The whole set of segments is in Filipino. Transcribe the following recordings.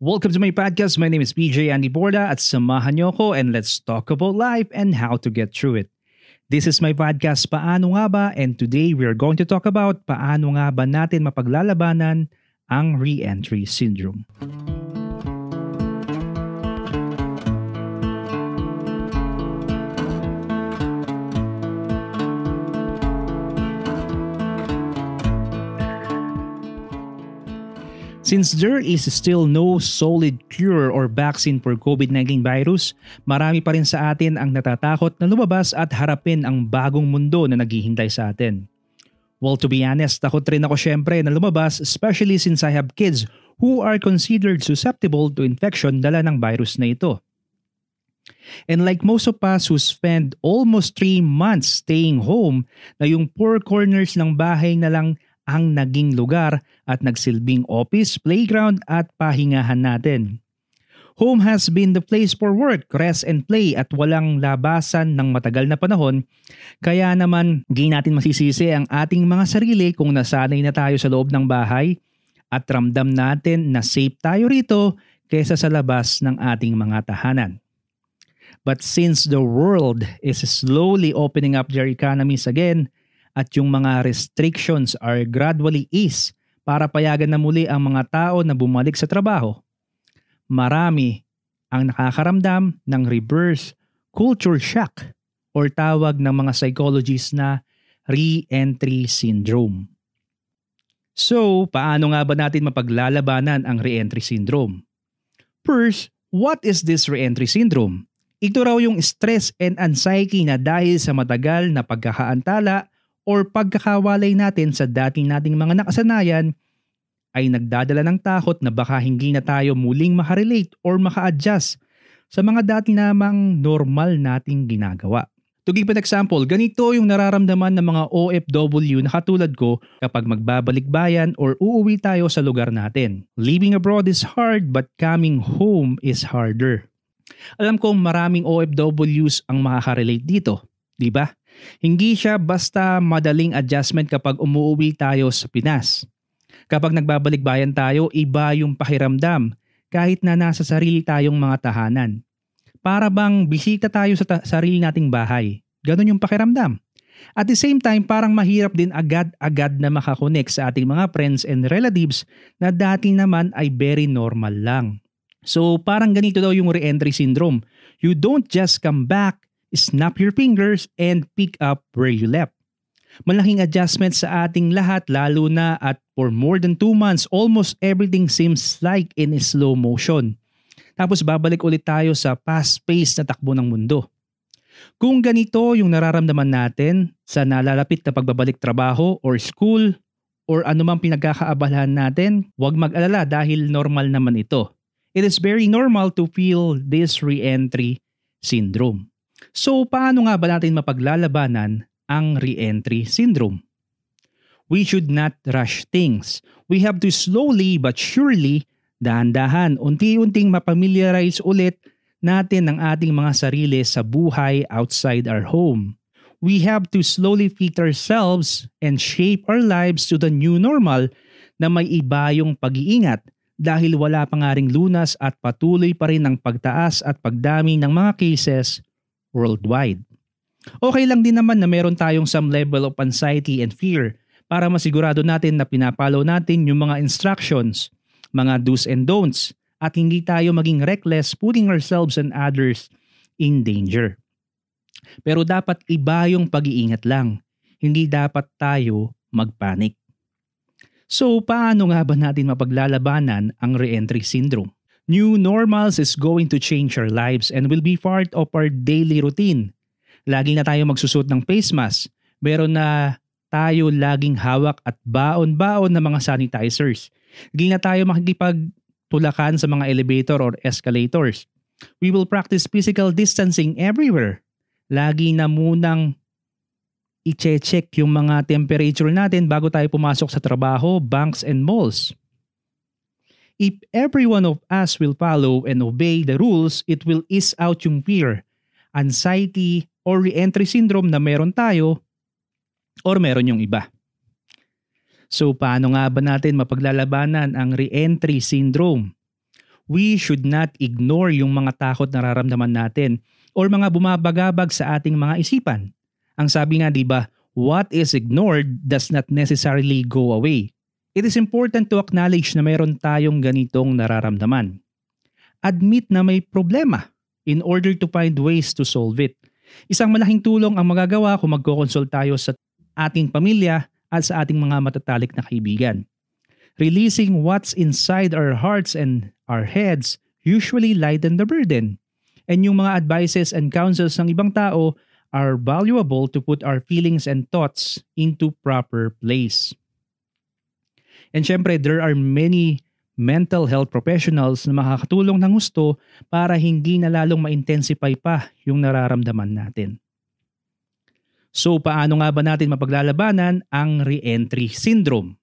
Welcome to my podcast. My name is PJ Andy Borda at samahan niyo ako and let's talk about life and how to get through it. This is my podcast, Paano Nga Ba? And today we are going to talk about paano nga ba natin mapaglalabanan ang re-entry syndrome. Since there is still no solid cure or vaccine for COVID-19 virus, marami pa rin sa atin ang natatakot na lumabas at harapin ang bagong mundo na naghihintay sa atin. Well, to be honest, takot rin ako syempre na lumabas, especially since I have kids who are considered susceptible to infection dala ng virus na ito. And like most of us who spend almost 3 months staying home, na yung four corners ng bahay na lang ang naging lugar at nagsilbing office, playground at pahingahan natin. Home has been the place for work, rest and play at walang labasan ng matagal na panahon. Kaya naman, di natin masisisi ang ating mga sarili kung nasanay na tayo sa loob ng bahay at ramdam natin na safe tayo rito kaysa sa labas ng ating mga tahanan. But since the world is slowly opening up their economies again, at yung mga restrictions are gradually eased para payagan na muli ang mga tao na bumalik sa trabaho, marami ang nakakaramdam ng reverse culture shock or tawag ng mga psychologists na re-entry syndrome. So, paano nga ba natin mapaglalabanan ang re-entry syndrome? First, what is this re-entry syndrome? Ito raw yung stress and anxiety na dahil sa matagal na pagkakaantala or pagkakawalay natin sa dating nating mga nakasanayan ay nagdadala ng takot na baka hindi na tayo muling makarelate or maka-adjust sa mga dati namang normal nating ginagawa. To give an example, ganito yung nararamdaman ng mga OFW na katulad ko kapag magbabalik bayan or uuwi tayo sa lugar natin. Living abroad is hard but coming home is harder. Alam kong maraming OFWs ang makaka-relate dito, di ba? Hindi siya basta madaling adjustment kapag umuwi tayo sa Pinas. Kapag nagbabalik bayan tayo, iba yung pakiramdam kahit na nasa sarili tayong mga tahanan. Para bang bisita tayo sa sarili nating bahay. Ganon yung pakiramdam. At the same time, parang mahirap din agad-agad na makakonect sa ating mga friends and relatives na dati naman ay very normal lang. So parang ganito daw yung re-entry syndrome. You don't just come back, snap your fingers and pick up where you left. Malaking adjustment sa ating lahat lalo na at for more than 2 months, almost everything seems like in slow motion. Tapos babalik ulit tayo sa fast-paced na takbo ng mundo. Kung ganito yung nararamdaman natin sa nalalapit na pagbabalik trabaho or school or anumang pinagkakaabalahan natin, huwag mag-alala dahil normal naman ito. It is very normal to feel this re-entry syndrome. So, paano nga ba natin mapaglalabanan ang re-entry syndrome? We should not rush things. We have to slowly but surely, dahan-dahan, unti-unting mapamiliarize ulit natin ang ating mga sarili sa buhay outside our home. We have to slowly fit ourselves and shape our lives to the new normal na may iba yung pag-iingat dahil wala pa nga ring lunas at patuloy pa rin ang pagtaas at pagdami ng mga cases worldwide. Okay lang din naman na meron tayong some level of anxiety and fear para masigurado natin na pinapollow natin yung mga instructions, mga do's and don'ts at hindi tayo maging reckless putting ourselves and others in danger. Pero dapat iba yung pag-iingat lang, hindi dapat tayo magpanik. So paano nga ba natin mapaglalabanan ang re-entry syndrome? New normals is going to change our lives and will be part of our daily routine. Lagi na tayo magsusot ng face mask. Meron na tayo laging hawak at baon-baon na mga sanitizers. Hindi na tayo makikipagtulakan sa mga elevator or escalators. We will practice physical distancing everywhere. Lagi na munang i-check yung mga temperature natin bago tayo pumasok sa trabaho, banks and malls. If every one of us will follow and obey the rules, it will ease out yung fear, anxiety, or re-entry syndrome na meron tayo or meron yung iba. So paano nga ba natin mapaglalabanan ang re-entry syndrome? We should not ignore yung mga takot na nararamdaman natin or mga bumabagabag sa ating mga isipan. Ang sabi nga, di ba, what is ignored does not necessarily go away. It is important to acknowledge na mayroon tayong ganitong nararamdaman. Admit na may problema in order to find ways to solve it. Isang malaking tulong ang magagawa kung magkokonsult tayo sa ating pamilya at sa ating mga matatalik na kaibigan. Releasing what's inside our hearts and our heads usually lighten the burden. And yung mga advices and counsels ng ibang tao are valuable to put our feelings and thoughts into proper place. And syempre, there are many mental health professionals na makakatulong ng gusto para hindi na lalong ma-intensify pa yung nararamdaman natin. So paano nga ba natin mapaglalabanan ang re-entry syndrome?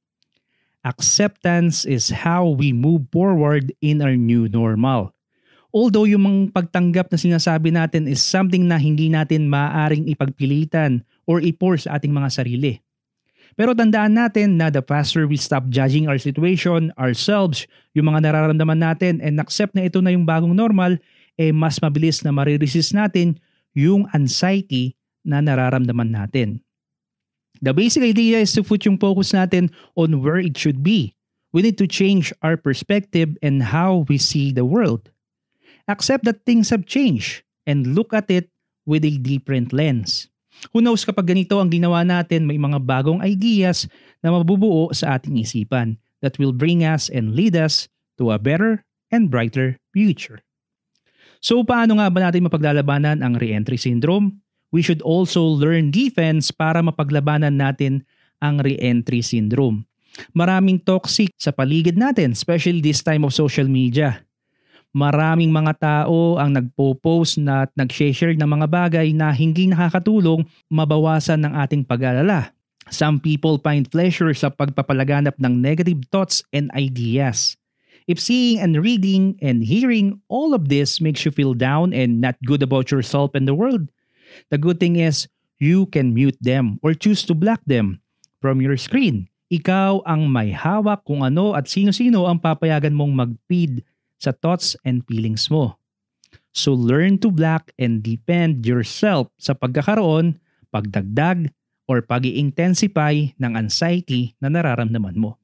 Acceptance is how we move forward in our new normal. Although yung mga pagtanggap na sinasabi natin is something na hindi natin maaaring ipagpilitan or i-force sa ating mga sarili. Pero tandaan natin na the faster we stop judging our situation, ourselves, yung mga nararamdaman natin and accept na ito na yung bagong normal, mas mabilis na mariresist natin yung anxiety na nararamdaman natin. The basic idea is to put yung focus natin on where it should be. We need to change our perspective and how we see the world. Accept that things have changed and look at it with a different lens. Who knows, kapag ganito ang ginawa natin, may mga bagong ideas na mabubuo sa ating isipan that will bring us and lead us to a better and brighter future. So paano nga ba natin mapaglalabanan ang re-entry syndrome? We should also learn defense para mapaglabanan natin ang re-entry syndrome. Maraming toxic sa paligid natin, especially this time of social media. Maraming mga tao ang nagpo-post na at nag-share ng mga bagay na hindi nakakatulong mabawasan ng ating pag-alala. Some people find pleasure sa pagpapalaganap ng negative thoughts and ideas. If seeing and reading and hearing all of this makes you feel down and not good about yourself and the world, the good thing is you can mute them or choose to block them from your screen. Ikaw ang may hawak kung ano at sino-sino ang papayagan mong mag-feed sa thoughts and feelings mo. So learn to block and defend yourself sa pagkakaroon, pagdagdag, or pag-i-intensify ng anxiety na nararamdaman mo.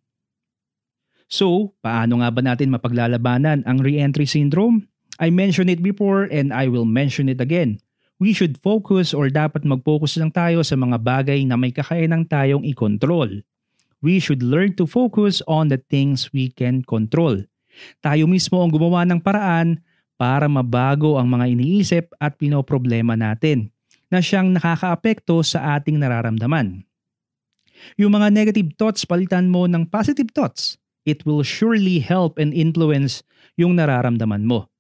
So, paano nga ba natin mapaglalabanan ang re-entry syndrome? I mentioned it before and I will mention it again. We should focus or dapat mag-focus lang tayo sa mga bagay na may kakayanang tayong i-control. We should learn to focus on the things we can control. Tayo mismo ang gumawa ng paraan para mabago ang mga iniisip at pinoproblema natin na siyang nakakaapekto sa ating nararamdaman. Yung mga negative thoughts, palitan mo ng positive thoughts. It will surely help and influence yung nararamdaman mo.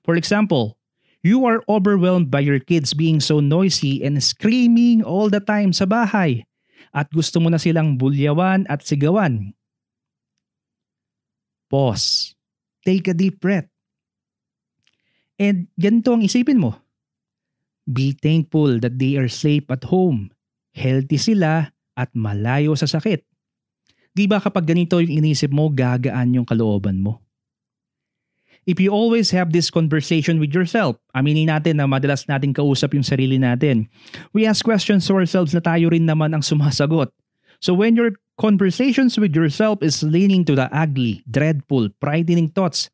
For example, you are overwhelmed by your kids being so noisy and screaming all the time sa bahay at gusto mo na silang bulyawan at sigawan. Pause. Take a deep breath. And ganito ang isipin mo. Be thankful that they are safe at home, healthy sila at malayo sa sakit. Di ba kapag ganito yung inisip mo, gagaan yung kalooban mo? If you always have this conversation with yourself, aminin natin na madalas natin kausap yung sarili natin. We ask questions to ourselves na tayo rin naman ang sumasagot. So when your conversations with yourself is leaning to the ugly, dreadful, frightening thoughts,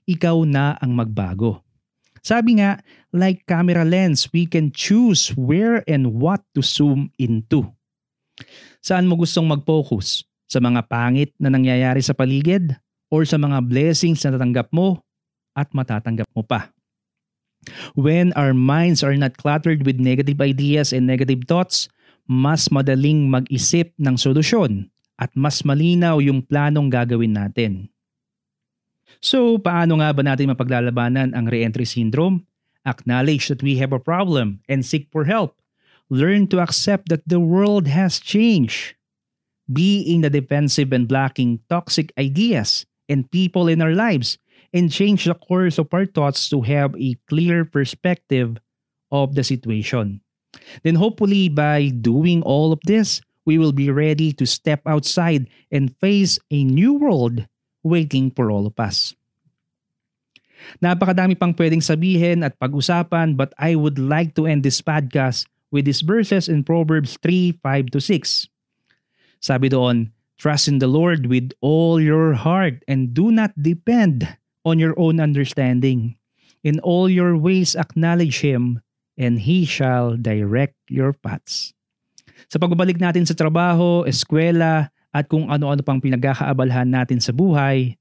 ikaw na ang magbago. Sabi nga, like camera lens, we can choose where and what to zoom into. Saan mo gustong mag-focus? Sa mga pangit na nangyayari sa paligid? Or sa mga blessings na natanggap mo at matatanggap mo pa? When our minds are not cluttered with negative ideas and negative thoughts, mas madaling mag-isip ng solusyon at mas malinaw yung planong gagawin natin. So, paano nga ba natin mapaglalabanan ang re-entry syndrome? Acknowledge that we have a problem and seek for help. Learn to accept that the world has changed. Be in the defensive and blocking toxic ideas and people in our lives and change the course of our thoughts to have a clear perspective of the situation. Then hopefully by doing all of this, we will be ready to step outside and face a new world waiting for all of us. Napakadami pang pwedeng sabihin at pag-usapan, but I would like to end this podcast with these verses in Proverbs 3:5-6. Sabi doon, trust in the Lord with all your heart and do not depend on your own understanding. In all your ways acknowledge Him and He shall direct your paths. Sa pagbabalik natin sa trabaho, eskwela, at kung ano-ano pang pinagkakaabalahan natin sa buhay,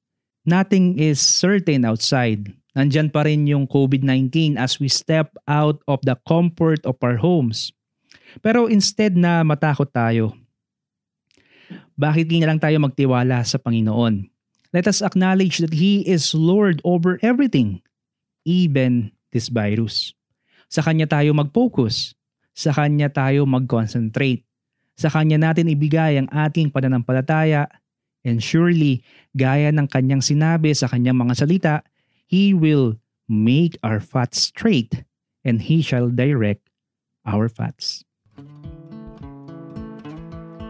nothing is certain outside. Nandyan pa rin yung COVID-19 as we step out of the comfort of our homes. Pero instead na matakot tayo, bakit di na lang tayo magtiwala sa Panginoon? Let us acknowledge that He is Lord over everything, even this virus. Sa Kanya tayo mag-focus. Sa Kanya tayo mag-concentrate. Sa Kanya natin ibigay ang ating pananampalataya. And surely, gaya ng Kanyang sinabi sa Kanyang mga salita, He will make our paths straight and He shall direct our paths.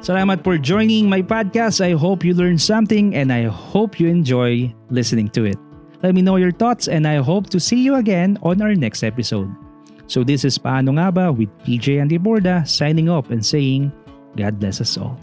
Salamat for joining my podcast. I hope you learned something and I hope you enjoy listening to it. Let me know your thoughts and I hope to see you again on our next episode. So this is Paano Nga Ba with PJ Andy Borda signing off and saying, God bless us all.